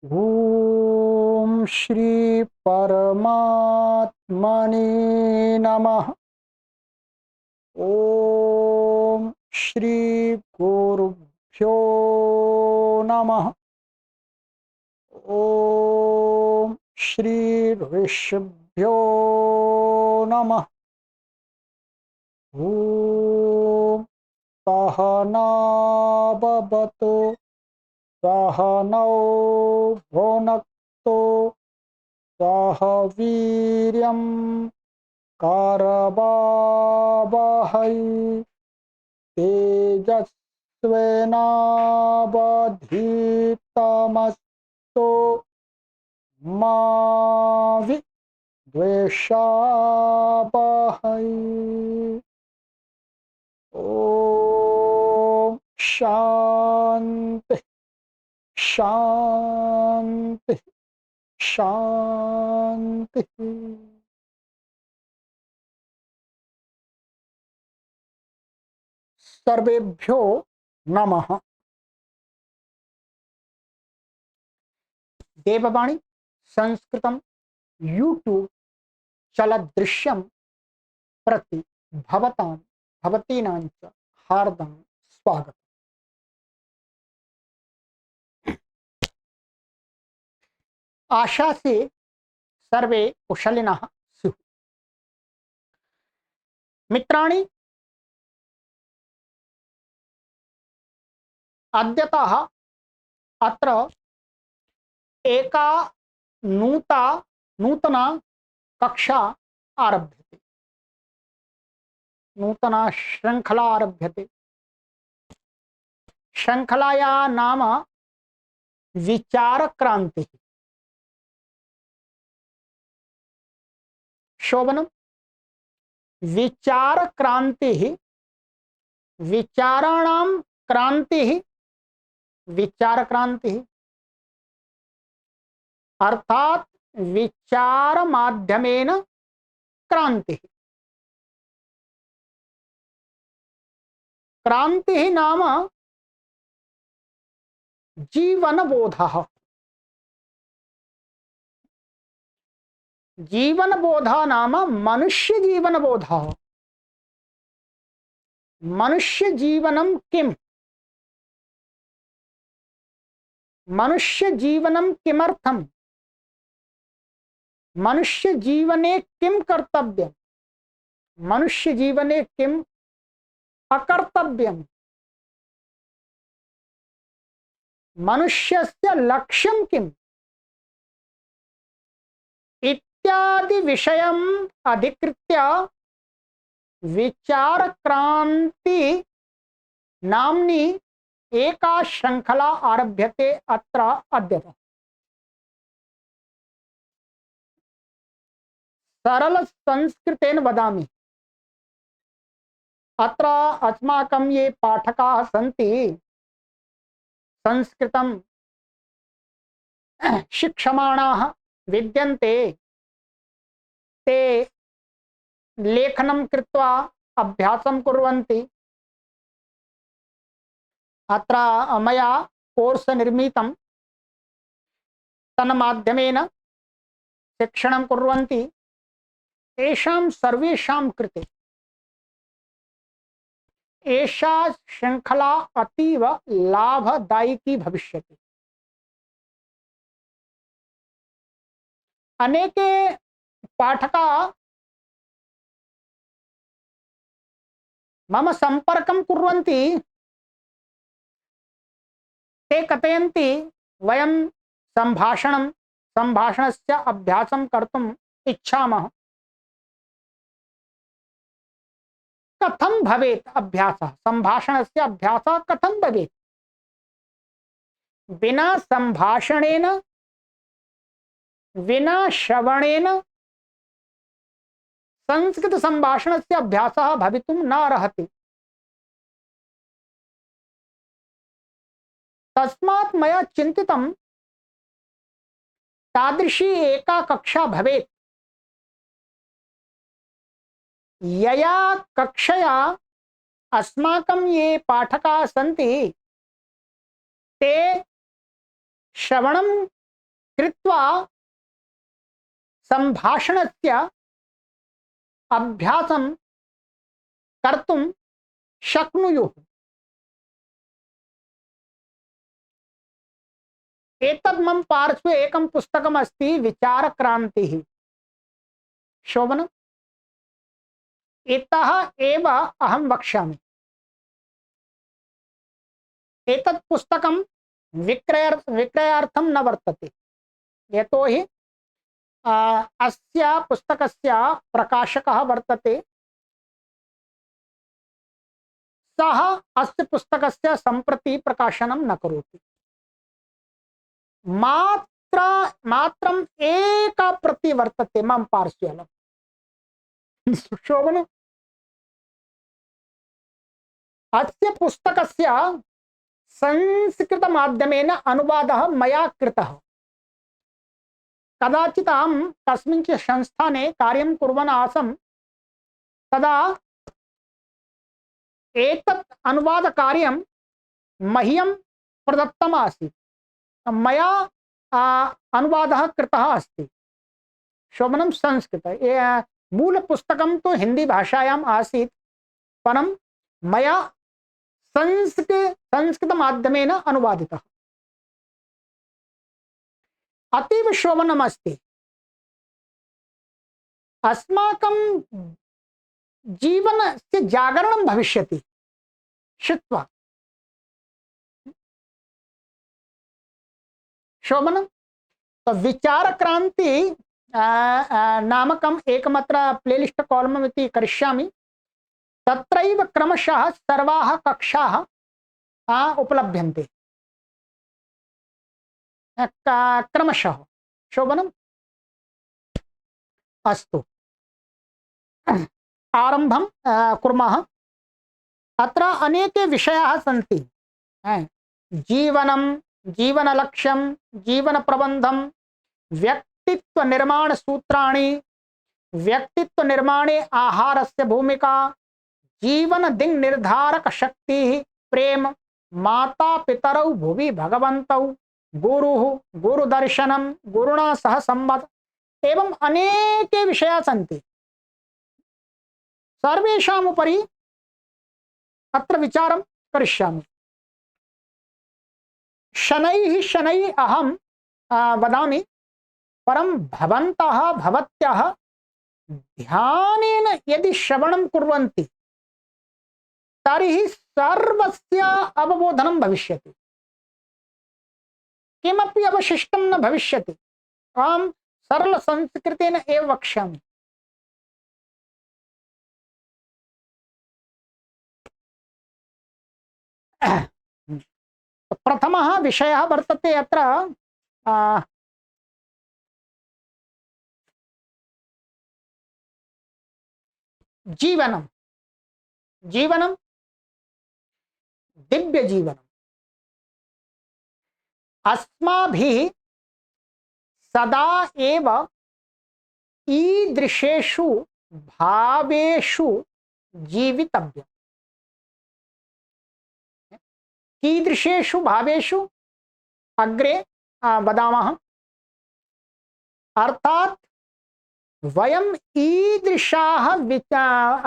ओम श्री परमात्मने नमः। ओम श्री गुरुभ्यो नमः। ओम श्री ऋषिभ्यो नमः। ओम सहना भवतु सहनौ भुनक्तु सह वीर्यं करवावहै तेजस्विनावधीतमस्तु मा विद्विषावहै। ओम शांति शांति शांति। सर्वेभ्यो नमः। देववाणी संस्कृतम यूट्यूब चलदृश्यम प्रति भवतां भवतीनां च हार्दं स्वागतम्। आशा से सर्वे कुशलिनः स्युः। मित्राणि, अद्यतः अत्र एका नूतना कक्षा आरभ्यते, नूतना श्रृंखला आरभ्यते। श्रृंखलायाः नाम विचारक्रांति। शोभनम्। विचारक्रांति, विचाराणां क्रांति, विचारक्रांति अर्थात विचार माध्यमेन क्रांति। क्रांति नाम जीवनबोधः। जीवनबोधः नाम मनुष्य जीवनबोधः। मनुष्य जीवनं किम्? मनुष्य जीवनं किमर्थम्? मनुष्य जीवने किं कर्तव्यम्? मनुष्य जीवने किम् अकर्तव्यम्? मनुष्यस्य लक्ष्यं किम्? इत्यादि विषयम् अधिकृत्य विचारक्रांति नाम्नी एका श्रृंखला आरभ्यते अत्र अद्यतः। सरल संस्कृतेन वदामि। अत्र अस्माकं ये पाठकाः सन्ति, संस्कृतं शिक्षमाणाः विद्यन्ते, ते लेखनं कृत्वा अभ्यासं कुर्वन्ति। अत्र मया कोर्स निर्मितं, तन्माध्यमेन शिक्षणं कुर्वन्ति। तेषां सर्वेषां कृते एषा श्रृंखला अतीव लाभदायिकी भविष्यति। अनेके पाठकाः मम संपर्कं कुर्वन्ति। ते कथयन्ति, वयं संभाषणस्य अभ्यासं कर्तुम् इच्छामः। कथं भवेत् अभ्यासः? संभाषणस्य अभ्यासः कथं भवेत्? विना संभाषणेन, विना श्रवणेन संस्कृत संभाषणस्य अभ्यासः भवितुं न अर्हति। तस्मात् मया चिन्तितं, तादृशी एका कक्षा भवेत्, यया कक्षया अस्माकं ये पाठकाः सन्ति, ते श्रवणं कृत्वा संभाषणस्य अभ्यासं कर्तुं शक्नुयुः। एतद् मम पार्श्वे एकं पुस्तकम् अस्ति, विचारक्रान्तिः। शोभनम्, इतः एव अहं वक्ष्यामि। एतत् पुस्तकं विक्रयार्थं न वर्तते, यतोहि अस्य पुस्तकस्य प्रकाशकः वर्तते, सः अस्य पुस्तकस्य सम्प्रति प्रकाशनं न करोति। मात्रम् एका प्रति वर्तते मम पार्श्वे। शोभनम्, अस्य पुस्तकस्य संस्कृत माध्यमेन अनुवादः मया कृतः। कदाचित् अहं कस्मिंश्चित् संस्थाने कार्यं कुर्वन् आसम्, तदा एतत् अनुवादकार्यं मह्यं प्रदत्तम् आसीत्, मया अनुवादः कृतः अस्ति। शोभनं, संस्कृत मूलपुस्तकं तु हिंदी भाषायाम् आसीत्, परं मया संस्कृत माध्यमेन अनुवादितः। अतीव शोभनम् अस्ति। अस्माकं जीवनस्य जागरणं भविष्यति श्रुत्वा। शोभनम्, तो विचारक्रान्ति नामकम् एकमत्र प्लेलिस्ट कॉलम इति करिष्यामि। तत्रैव क्रमशः सर्वाः कक्षाः उपलभ्यन्ते क्रमशः। शोभनम्, अस्तु, आरम्भं कुर्मः। अत्र अनेके विषयाः सन्ति। जीवनं, जीवनलक्ष्यं, जीवनप्रबन्धं, व्यक्तित्वनिर्माणसूत्राणि, व्यक्तित्वनिर्माणे आहारस्य भूमिका, जीवनदिङ्निर्धारकशक्तिः, प्रेम, माता पितरौ भुवि भगवन्तौ, गुरुः, गुरुदर्शनं, गुरुणा सह संवाद, एवं अनेके विषयाः सन्ति। सर्वेषाम् उपरि अत्र विचारं करिष्यामि। शनैः शनैः अहं वदामि, परं भवन्तः भवत्यः ध्यानेन यदि श्रवणं कुर्वन्ति तर्हि सर्वस्य अवबोधनं भविष्यति, किमपि अवशिष्टं न भविष्यति। अहं सरल संस्कृतेन एव वक्ष्यामि। प्रथमः विषयः वर्तते अत्र जीवनं, जीवनं दिव्य जीवनम्। अस्माभिः सदा एव ईदृशेषु भावेषु जीवितव्यम्। कीदृशेषु भावेषु अग्रे वदामः। अर्थात वयम् ईदृशाः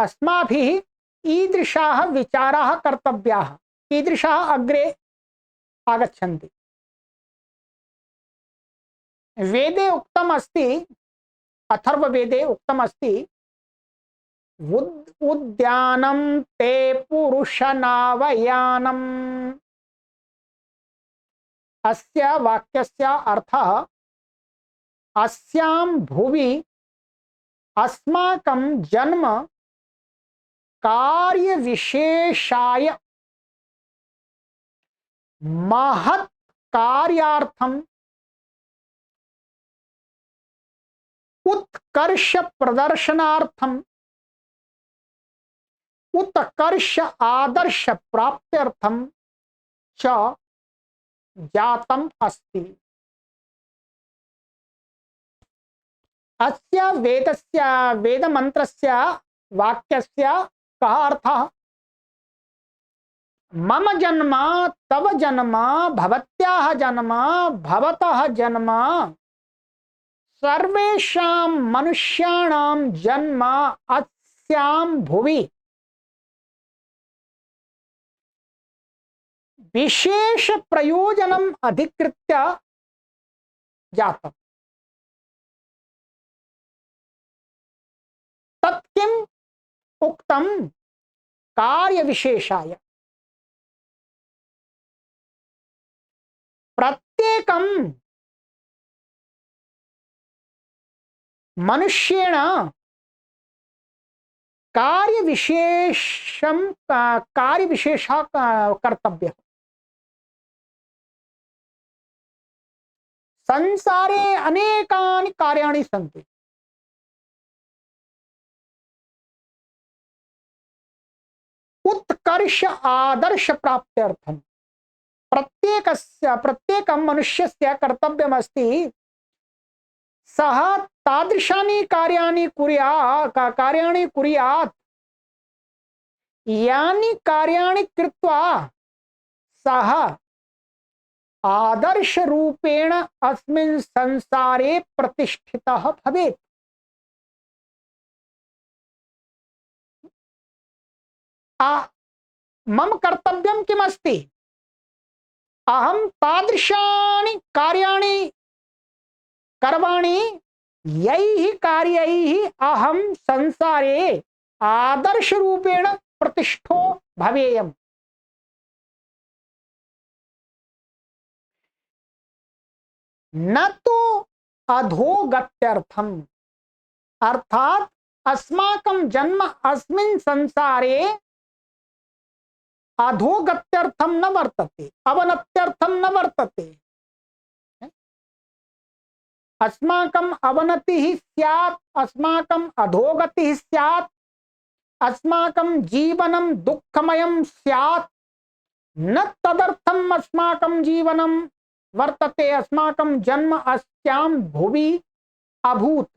अस्माभिः ईदृशाः विचाराः कर्तव्याः, कीदृशाः अग्रे आगच्छन्ति। वेदे उक्तम् अस्ति, अथर्ववेदे उक्तम् अस्ति, उद्यानं ते पुरुषनावयानम्। अस्य वाक्यस्य अर्थः, अस्यां भुवि अस्माकं जन्म कार्यविशेषाय महत् कार्यार्थम् उत्कर्ष प्रदर्शनार्थम् उत्कर्ष आदर्श प्राप्त्यर्थं च जातम् अस्ति। अस्य वेदस्य वेदमन्त्रस्य वाक्यस्य कः अर्थः? मम जन्म तव जन्म भवत्याः जन्म भवतः जन्म सर्वेषां मनुष्याणां जन्म अस्यां भुवि विशेष प्रयोजनम अधिकृत्य जातम्। तत्किम उक्तम कार्य विशेषाय प्रत्येकं मनुष्येण कार्य विशेषा कर्तव्य। संसारे अनेकानि कार्याणि सन्ति। उत्कर्ष आदर्श प्राप्त्यर्थम प्रत्येकं मनुष्यस्य कर्तव्यमस्ति सः तादृशानि कार्याणि कुर्यात् यानि कार्याणि कृत्वा सः आदर्श रूपेण अस्मिन् संसारे प्रतिष्ठितः भवेत्। मम कर्तव्यं किमस्ति? अहं तादृशानि कार्याणि कर्वाणि यैः कार्यैः अहं संसारे आदर्श रूपेण प्रतिष्ठो भवेयम्। न तो अधोगत्यर्थम, अर्थात अस्माकं जन्म अस्मिन् संसारे अधोगत्यर्थम न वर्तते, अवनत्यर्थम न वर्तते। अस्माकं अवनतिः स्यात्, अस्माकं अधोगतिः स्यात्, अस्माकं जीवनं दुःखमयं स्यात्, न तदर्थम अस्माकं जीवनं वर्तते, अस्माकं जन्म अस्यां भुवि अभूत।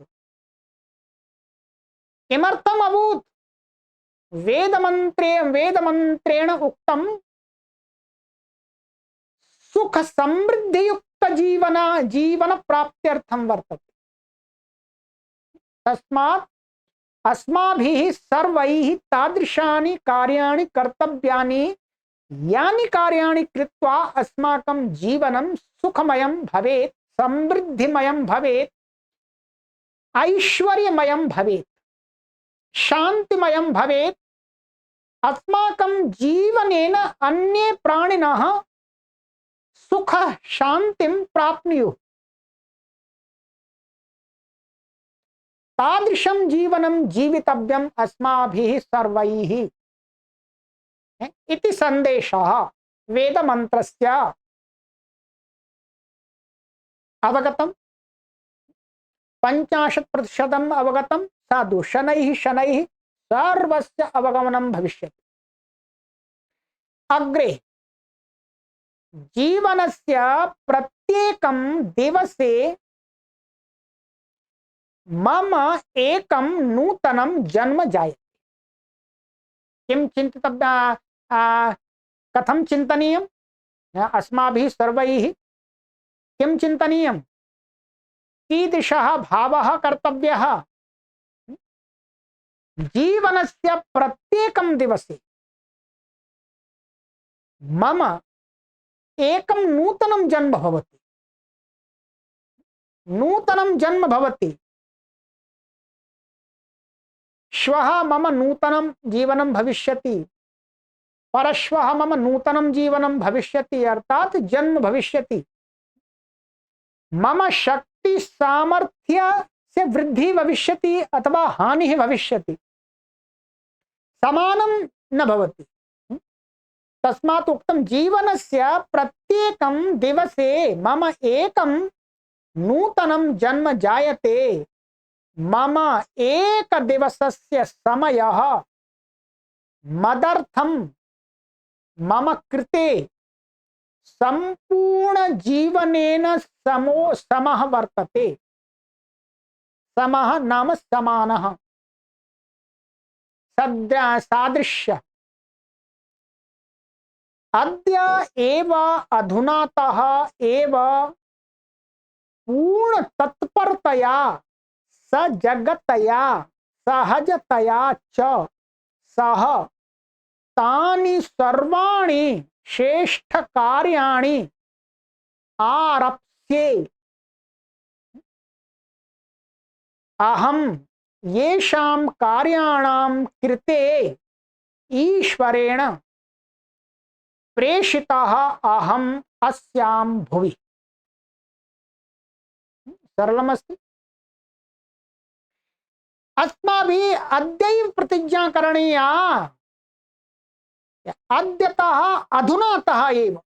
किमर्थम अभूत? वेदमंत्रेण उक्तम सुख समृद्धि युक्त जीवन प्राप्त्यर्थम वर्तते। तस्मात् अस्माभिः सर्वैः तादृशानि कार्याणि कर्तव्यानि यानि कार्याणि कृत्वा अस्माकं जीवनं सुखमयं भवेत्, समृद्धिमयं भवेत्, ऐश्वर्यमयं भवेत्, शांतिमयं भवेत्, अस्माकं जीवनेन अन्ये प्राणिनः सुख शांतिं प्राप्नुयुः। तादृशं जीवनं जीवितव्यम् अस्माभिः सर्वैः इति संदेशः वेदमन्त्रस्य। अवगतम्? 50% अवगतम्। साधु शनैः शनैः सर्वस्य अवगमनं भविष्यति। अग्रे जीवनस्य प्रत्येकं दिवसे मम एकं नूतनं जन्म जायते। किं चिन्तितव्यं? कथं चिन्तनीयम्? अस्माभिः सर्वैः किं चिन्तनीयम्? कीदृशः भावः कर्तव्यः? जीवनस्य प्रत्येकं दिवसे मम एकं नूतनं जन्म भवति। नूतनं जन्म भवति। श्वः मम नूतनं जीवनं भविष्यति, परश्वः मम नूतनं जीवनं भविष्यति, अर्थात जन्म भविष्यति। मम शक्ति सामर्थ्य से वृद्धि भविष्यति अथवा हानिः भविष्यति, समानं न भवति। तस्मात् उक्तं जीवनस्य प्रत्येकं दिवसे मम एकं नूतनं जन्म जायते। मम एक दिवसस्य समयः मदर्थं मम कृते संपूर्ण जीवनेन समः वर्तते। समः नाम समानः, सादृश्य। अद्य एव अधुनातः एव पूर्ण तत्परतया सजगतया सहजतया च सह तानि सर्वाणि श्रेष्ठ कार्याणि आरप्स्ये अहं येषां कार्याणां कृते ईश्वरेण प्रेषितः अहम् अस्यां भुवि। सरलमस्ति। अस्माभिः अद्यैव प्रतिज्ञा करणीया, अद्यतः अधुनातः एव,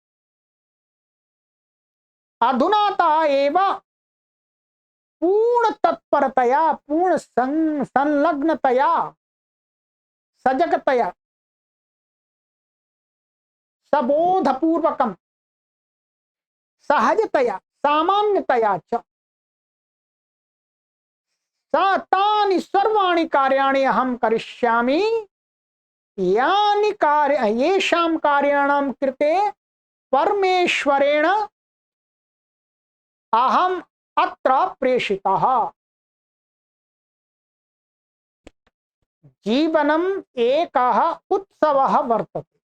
अधुनातः एव पूर्ण तत्परतया पूर्ण संलग्नतया सजगतया सबोधपूर्वकं सहजतया सामान्यतया च तानि सर्वाणि कार्याणि अहं करिष्यामि यानि येषां कार्याणां कृते परमेश्वरेण अहम् अत्र प्रेषितः। जीवनम् एकः उत्सवः वर्तते।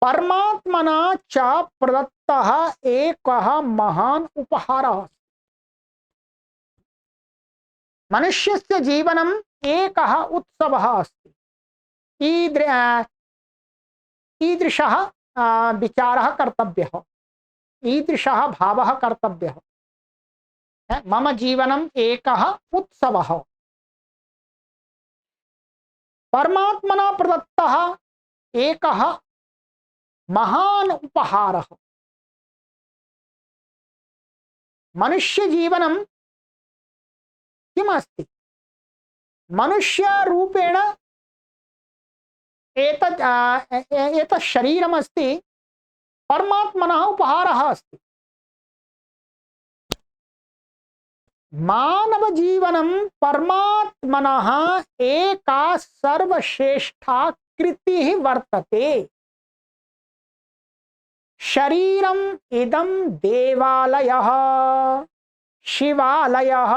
परमात्मना च प्रदत्तः एकः महान् उपहारः। मनुष्यस्य जीवनम् एकः उत्सवः अस्ति। ईदृशः विचारः कर्तव्यः, ईदृशः भावः कर्तव्यः। मम जीवनम् एकः उत्सवः। परमात्मना प्रदत्तः एकः महान् उपहारः। मनुष्य जीवनं किमस्ति? मनुष्य रूपेण एतत् शरीरमस्ति परमात्मनः उपहारः अस्ति। मानव जीवनं परमात्मनः एका सर्वश्रेष्ठा कृतिः वर्तते। शरीरम् इदं देवालयः शिवालयः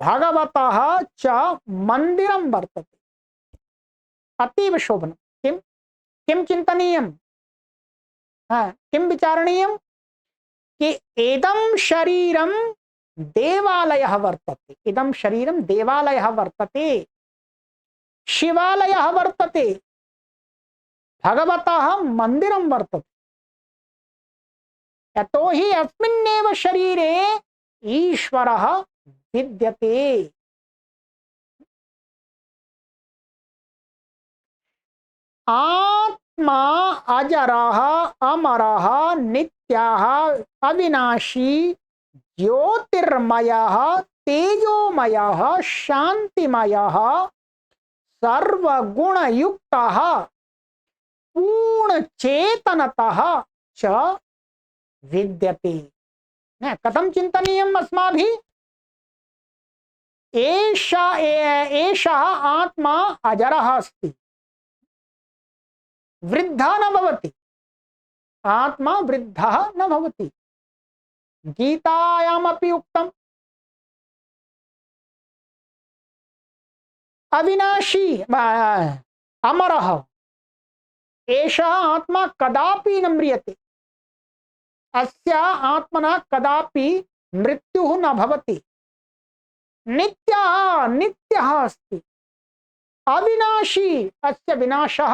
भगवतः च मंदिरं वर्तते। अतीव शोभनं। किं किं चिन्तनीयं, किं विचारणीयं कि इदं शरीरं देवालयः वर्तते, इदं शरीरं देवालयः वर्तते, शिवालयः वर्तते, भगवतः मंदिरं वर्तते। यतो हि अस्मिन्नेव शरीरे ईश्वरः विद्यते। आत्मा अजरः अमरः नित्यः अविनाशी ज्योतिर्मयः तेजोमयः शांतिमयः सर्वगुणयुक्तः पूर्णचेतनतः च विद्यते। कथं चिन्तनीयम् अस्माभिः? एषः आत्मा अजरः अस्ति, वृद्धः न भवति। आत्मा वृद्धः न भवति। गीतायामपि उक्तम् अविनाशी अमरः। एषः आत्मा कदापि न म्रियते। अस्य आत्मना कदापि मृत्युः न भवति। नित्यः अस्ति। अविनाशी, अस्य विनाशः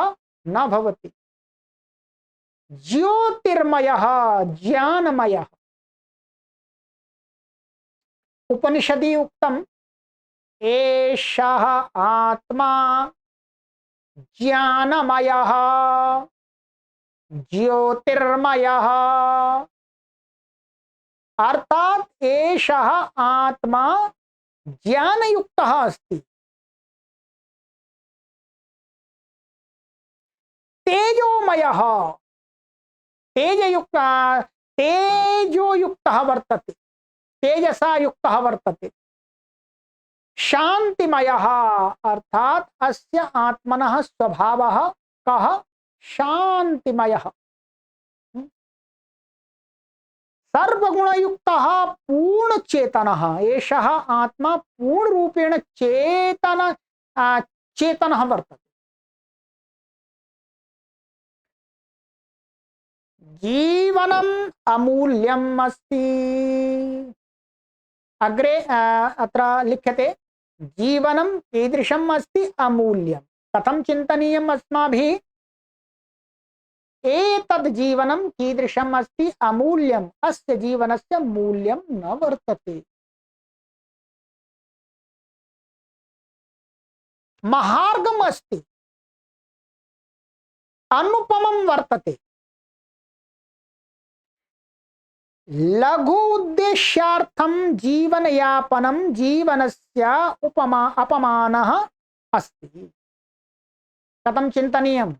न भवति। ज्योतिर्मयः ज्ञानमयः। उपनिषदि उक्तम् एषः आत्मा ज्ञानमयः ज्योतिर्मयः। अर्थात एषः आत्मा ज्ञानयुक्तः अस्ति। तेजोमयः, तेजोयुक्तः वर्तते, तेजसा युक्तः वर्तते। शांतिमयः, अर्थात अस्य आत्मनः स्वभावः कः शांतिमयः। सर्वगुणयुक्तः पूर्णचेतनः एषः आत्मा पूर्णरूपेण चेतनः वर्तते। जीवनम् अमूल्यम् अस्ति। अग्रे अत्र लिख्यते जीवनं कीदृशम् अस्ति अमूल्यम्। कथं चिन्तनीयम् अस्माभिः? एतद् जीवनं कीदृशम् अस्ति अमूल्यम्। अस्य जीवनस्य मूल्यं न वर्तते। महार्गम् अस्ति, अनुपमं वर्तते। लघु उद्देश्यार्थं जीवनयापनं जीवनस्य अपमानः अस्ति। कथं चिन्तनीयम्?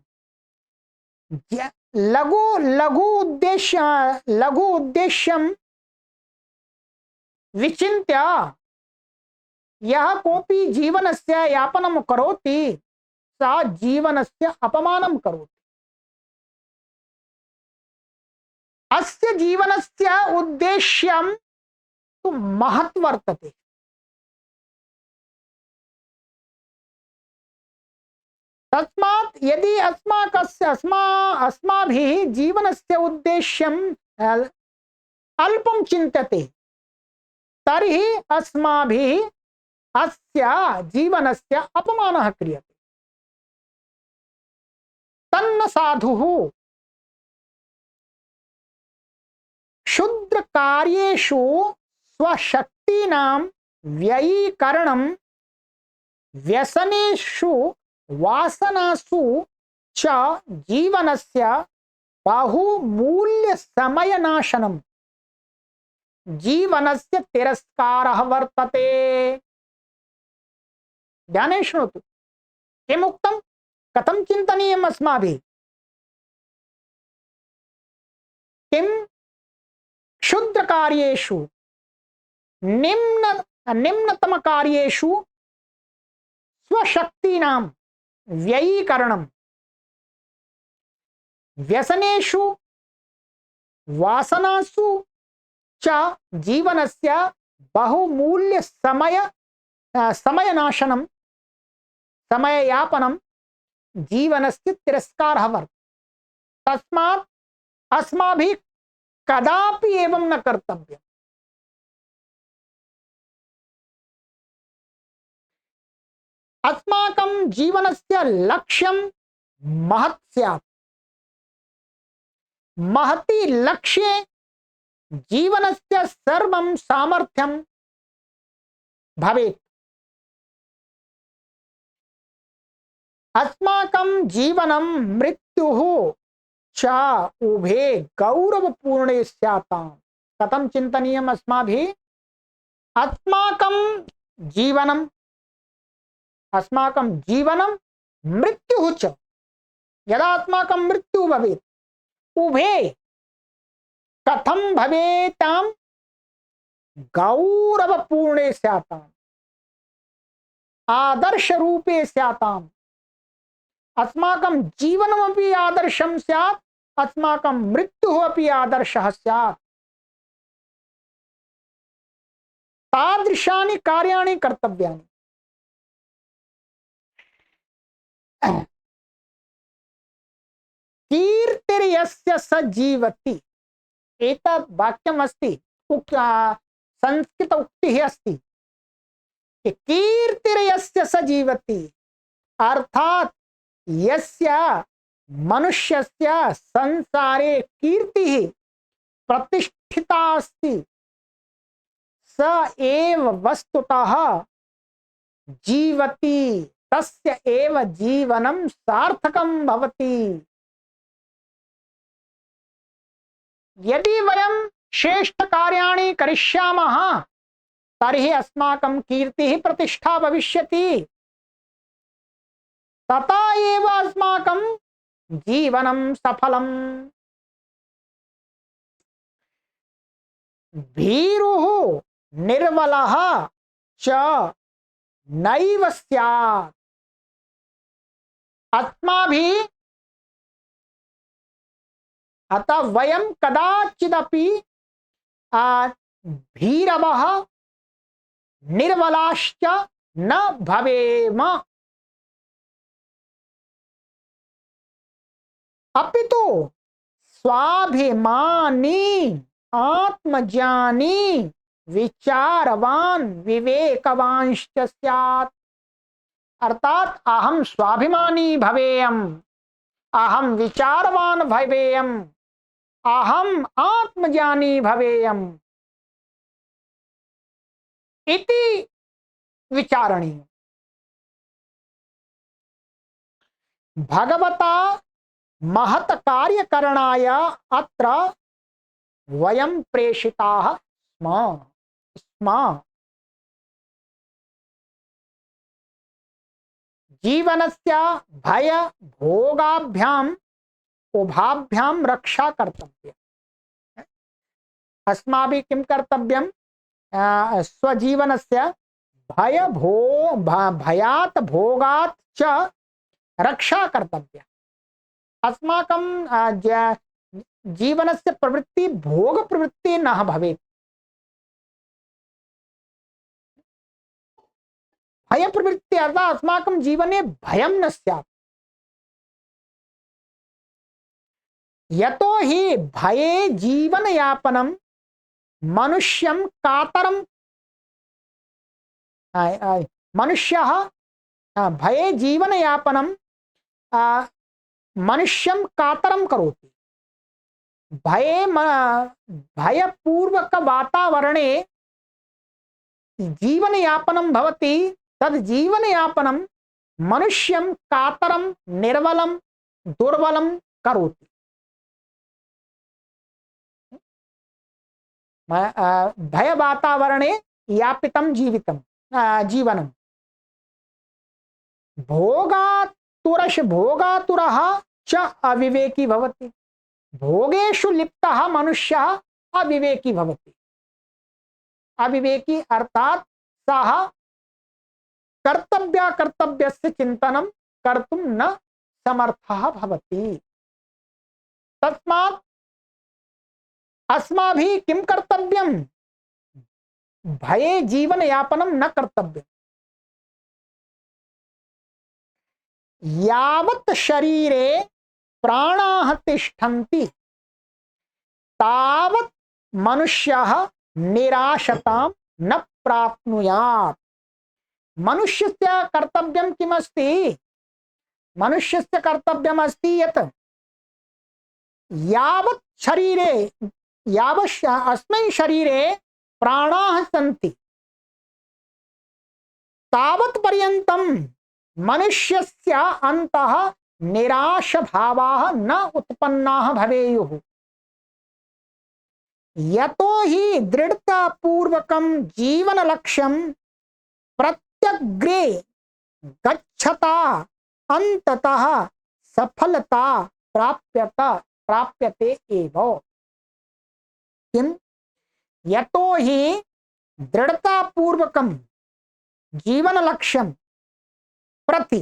लघु उद्देश्यं विचिन्त्य यः कोऽपि जीवनस्य यापनं करोति सः जीवनस्य अपमानं करोति। अस्य जीवनस्य उद्देश्यं तु महत् वर्तते। तस्मात् यदि अस्माभिः जीवनस्य उद्देश्यं अल्पं चिन्त्यते तर्हि अस्माभिः अस्य जीवनस्य अपमानः क्रियते। तन्न साधुः क्षुद्रकार्येषु स्वशक्तीनां व्ययीकरणं व्यसनेषु वासनासु च जीवनस्य बहुमूल्य समयनाशनम् जीवनस्य तिरस्कारः वर्तते। ध्यानेन शृणोतु। किम् उक्तं? कथं चिन्तनीयम् अस्माभिः? किं क्षुद्रकार्येषु निम्नतमकार्येषु स्वशक्तीनां व्ययीकरणं व्यसनेषु वासनासु च जीवनस्य बहुमूल्य समयनाशनं समययापनं जीवनस्य तिरस्कारः वर्तते। तस्मात् अस्माभिः कदापि एवं न कर्तव्यम्। अस्माकं जीवनस्य लक्ष्यं महत् स्यात्। महति लक्ष्ये जीवनस्य सर्वं सामर्थ्यं भवेत्। अस्माकं जीवनं मृत्युः च उभे गौरवपूर्णे स्याताम्। कथं चिन्तनीयम् अस्माभिः? अस्माकं जीवनं मृत्युः च यदा अस्माकं मृत्युः भवेत् उभे कथं भवेताम्? गौरवपूर्णे स्याताम्, आदर्शरूपे स्याताम्। अस्माकं जीवनमपि आदर्शं स्यात्, अस्माकं मृत्युः अपि आदर्शः स्यात्। तादृशानि कार्याणि कर्तव्यानि। कीर्तिर्यस्य स जीवति। एतत् वाक्यम् अस्ति, संस्कृत उक्तिः अस्ति। कीर्तिर्यस्य स जीवति अर्थात् यस्य मनुष्यस्य संसारे कीर्तिः प्रतिष्ठिता अस्ति स एव वस्तुतः जीवति, तस्य एव जीवनं सार्थकं भवति। यदि वयं श्रेष्ठ कार्याणि करिष्यामः तर्हि अस्माकं कीर्तिः प्रतिष्ठा भविष्यति। तथा एव अस्माकं जीवनं सफलम्। भीरुः निर्बलः च नैव स्यात्। अस्माभिः अतः वयं कदाचिदपि भीरवः निर्बलाश्च न भवेम, अपितु स्वाभिमानी आत्मज्ञानी विचारवान विवेकवांश्च स्यात्। अर्थात अहम स्वाभिमानी भवेयम, अहम विचारवान भवेयम, अहम आत्मज्ञानी भवेयम इति विचारणीय। भगवता महत् कार्यकरणाय अत्र वयं प्रेषिताः स्मः। जीवनस्य भय भोगाभ्याम उभाभ्यां रक्षा कर्तव्या। अस्माभिः किं कर्तव्यं? स्वजीवनस्य भयात् भोगात् च रक्षा कर्तव्या। अस्माकं जीवनस्य प्रवृत्ति भोग प्रवृत्ति न भवेत्। भय प्रवृत्ति अर्थात् अस्माकं जीवने भयं न स्यात्। यतो हि भये जीवनयापनं मनुष्यं कातरं मनुष्यः भये जीवनयापनं मनुष्यं कातरं करोति। भयपूर्वक वातावरणे जीवनयापनं भवति। तद् जीवनयापनं मनुष्यं कातरं निर्बलं दुर्बलं करोति। भय वातावरणे यापितं जीवनं भोगातुरः च अविवेकी भवति। भोगेषु लिप्तः मनुष्यः अविवेकी भवति। अविवेकी अर्थात सः कर्तव्यस्य चिन्तनं कर्तुं न समर्थः भवति। तस्मात् अस्माभिः किं कर्तव्यं? भये जीवनयापनं न कर्तव्यम्। यावत् शरीरे प्राणाः तिष्ठन्ति तावत् मनुष्यः निराशतां न प्राप्नुयात्। मनुष्यस्य कर्तव्यं किमस्ति? मनुष्यस्य कर्तव्यम् अस्ति यत् यावत् अस्मिन् शरीरे प्राणाः सन्ति तावत् पर्यन्तं मनुष्यस्य अन्तः निराशभावाः न उत्पन्नाः भवेयुः। यतो हि दृढतापूर्वकं जीवनलक्ष्यं प्रत्यग्रे गच्छता अन्ततः सफलता प्राप्यते एव। किम? यतो हि दृढतापूर्वकं जीवनलक्ष्यं प्रति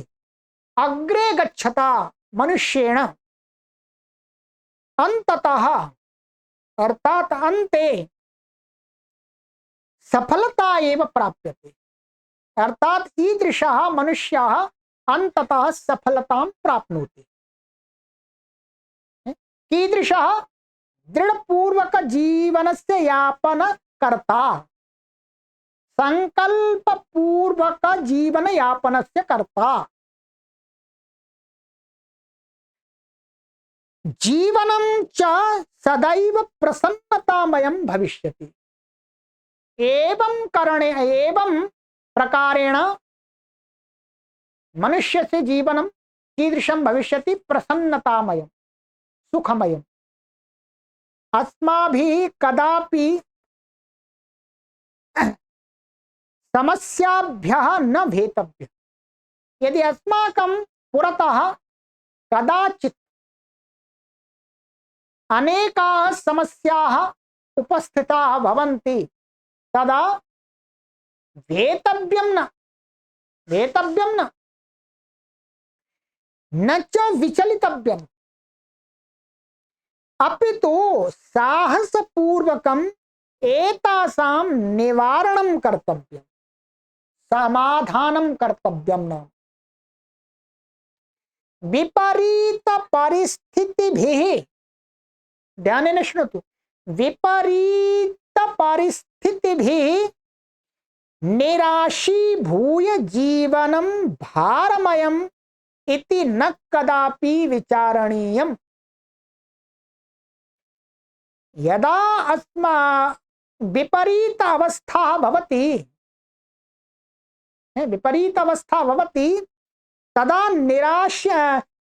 अग्रे गच्छता मनुष्येण अंततः अर्थात अन्ते सफलता एव प्राप्यते। अर्थात ईदृशः मनुष्यः अंततः सफलतां प्राप्नोति। कीदृशः? दृढ़पूर्वक जीवनस्य यापन कर्ता, संकल्प पूर्वक जीवन यापनस्य कर्ता। जीवनं च सदैव प्रसन्नतामयं भविष्यति। एवं प्रकारेण मनुष्यस्य जीवनं कीदृशं भविष्यति? प्रसन्नतामयं सुखमयम्। अस्माभिः कदापि समस्याभ्यः न भेतव्यम्। यदि अस्माकं पुरतः कदाचित् अनेकाः समस्याः उपस्थिताः भवन्ति तदा वेतव्यं न च विचलितव्यम्। अपितु साहसपूर्वकम् एतासां निवारणं कर्तव्यम्, समाधानं कर्तव्यम्। न विपरीत परिस्थितिभिः, ध्यानेन शृणोतु, विपरीत परिस्थितिभिः निराशीभूय जीवनं भारमयम् इति न कदापि विचारणीयम्। यदा अस्मा विपरीत अवस्था भवति, विपरीत अवस्था भवति, तदा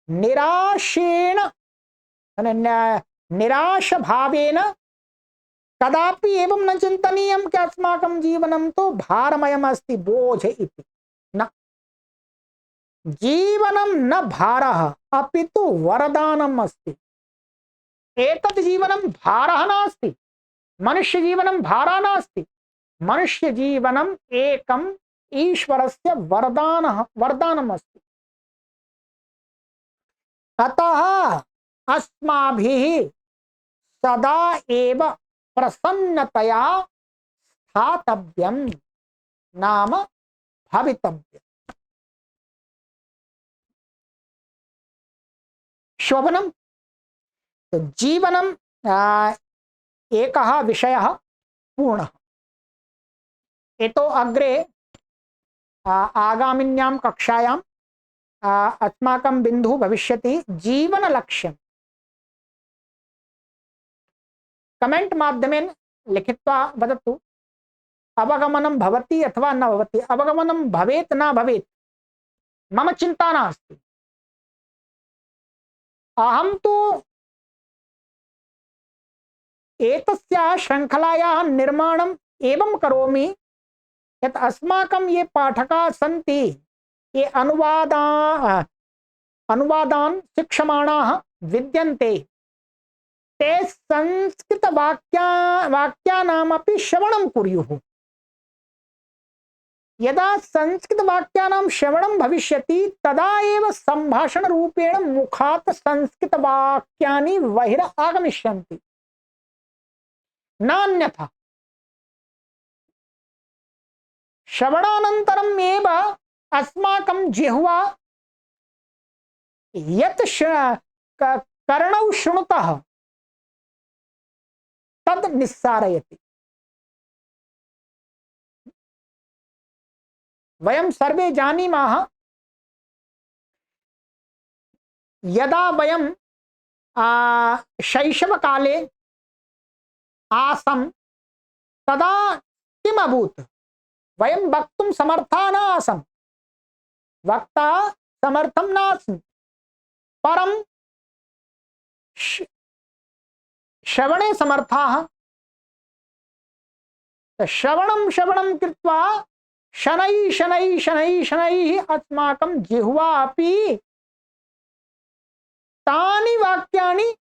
निराशेन निराश भावेन कदापि एवं न चिन्तनीयं कि अस्माकं जीवनं तो भारमयम् अस्ति, बोझ इति न। जीवनं न भारः अपितु वरदानम् अस्ति। एतत् जीवनं भारः नास्ति, मनुष्य जीवनं भारः नास्ति, मनुष्य जीवनम् एकम् ईश्वरस्य वरदानम् अस्ति। अतः अस्माभिः सदा एव प्रसन्नतया स्थातव्यम्, नाम भवितव्यम्। शोभनम्। तो जीवनम् एकः विषयः पूर्णः। एतो अग्रे आगामिन्यां कक्षायां अस्माकं बिन्दुः भविष्यति जीवनलक्ष्यम्। कमेंट माध्यमेन लिखित्वा वदतु, अवगमनं भवति अथवा न भवति। अवगमनं भवेत् न भवेत् मम चिन्ता नास्ति। अहं तु एतस्याः श्रृङ्खलायाः निर्माणम् एवं करोमि यत् अस्माकं ये पाठकाः सन्ति, ये अनुवादान् शिक्षमाणाः विद्यन्ते, ते संस्कृत वाक्यानामपि श्रवणं कुर्युः। यदा संस्कृत वाक्यानां श्रवणं भविष्यति तदा एव सम्भाषण रूपेण मुखात् संस्कृत वाक्यानि बहिरागमिष्यन्ति, नान्यथा। श्रवणानन्तरम् एव अस्माकं जिह्वा यत् कर्णौ शृणुतः तद निस्सारयति। वयं सर्वे जानीमः, यदा वयं शैशवकाले आसं तदा किम् अभूत्? वयं वक्तुं समर्थाः न आसन्, वक्ता समर्थं नास्ति, परं श्रवणे समर्थाः। श्रवणं कृत्वा शनैः अस्माकं जिह्वा अपि तानि वाक्यानि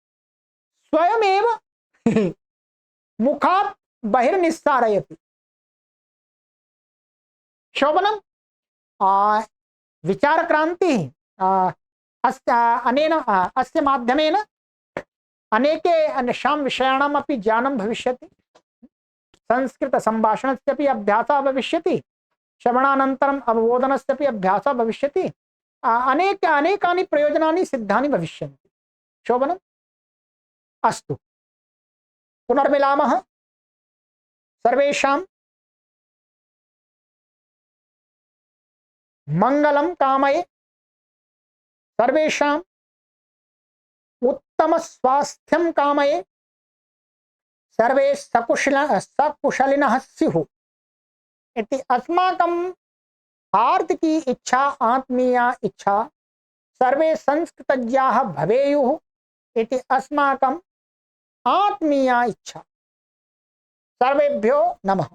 स्वयमेव मुखात् बहिर्निस्सारयति। शोभनम्। विचारक्रान्तिः अस्य माध्यमेन अनेके अन्येषां विषयाणाम् अपि ज्ञानं भविष्यति। संस्कृत सम्भाषणस्यपि अभ्यासः भविष्यति, श्रवणानन्तरम् अवबोधनस्यपि अभ्यासः भविष्यति। अनेकानि प्रयोजनानि सिद्धानि भविष्यन्ति। शोभनम्। अस्तु, पुनर्मिलामः। सर्वेषां मंगलं कामये, सर्वेषां उत्तम स्वास्थ्यं कामये, सर्वे सकुशलिनः स्युः इति अस्माकं हार्दिकी इच्छा, आत्मीया इच्छा। सर्वे संस्कृतज्ञाः भवेयुः इति अस्माकं आत्मीया इच्छा। सर्वेभ्यो नमः।